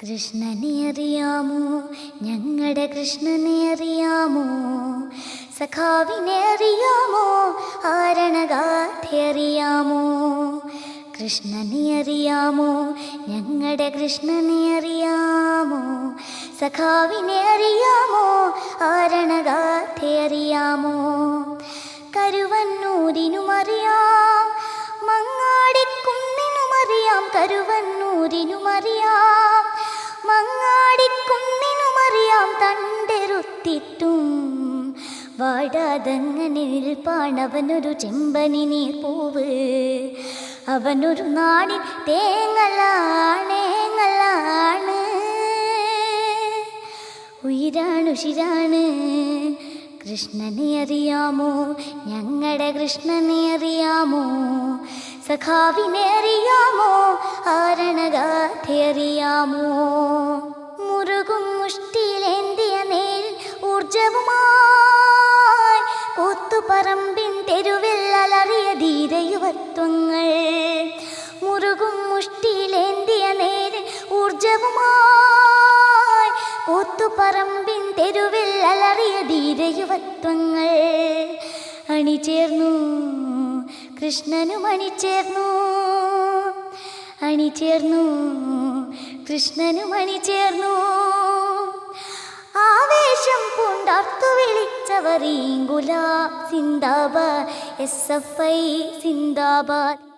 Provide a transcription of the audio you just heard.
കൃഷ്ണനെ അറിയാമോ, ഞങ്ങളുടെ കൃഷ്ണനെ അറിയാമോ? സഖാവിനെ അറിയാമോ, ആരണഗാഥ അറിയാമോ? കൃഷ്ണനെ അറിയാമോ, ഞങ്ങളുടെ കൃഷ്ണനെ അറിയാമോ? സഖാവിനെ അറിയാമോ, ആരണഗാഥ അറിയാമോ? കരുവന്നൂരിനുമറിയാം, മങ്ങാടിക്കുന്നിനുമറിയാം. കരുവന്നൂരിനുമറിയാം, മങ്ങാടിക്കുന്നിനുമറിയാം. തണ്ടെറുത്തിട്ടും വാടാതങ്ങനെ നിൽപ്പാണവനൊരു ചെമ്പനി നീർപ്പൂവ്. അവനൊരു നാടിൻ തേങ്ങലാണേങ്ങലാണ്, ഉയിരാണുശിരാണ്. കൃഷ്ണനെ അറിയാമോ, ഞങ്ങളുടെ കൃഷ്ണനെ അറിയാമോ? സഖാവിനെ അറിയാമോ, ആരണഗാഥ അറിയാമോ? മുറുകും മുഷ്ടിയിലേന്തിയ നേരിൽ ഊർജവുമായി കൂത്തുപറമ്പിൻ തെരുവിൽ അലറിയ ധീരയുവത്വങ്ങൾ. മുറുകും മുഷ്ടിയിലേന്തിയ നേരിൽ ഊർജവുമായി കൂത്തുപറമ്പിൻ തെരുവിൽ അലറിയ ധീരയുവത്വങ്ങൾ. അണിചേർന്നു കൃഷ്ണനും അണിചേർന്നു, അണിചേർന്നു കൃഷ്ണനും അണിചേർന്നു. ആവേശം പൂണ്ടർത്തു വിളിച്ചവർ ഗുലാബ് സിന്ദാബാദ്, SFI സിന്ദാബാദ്.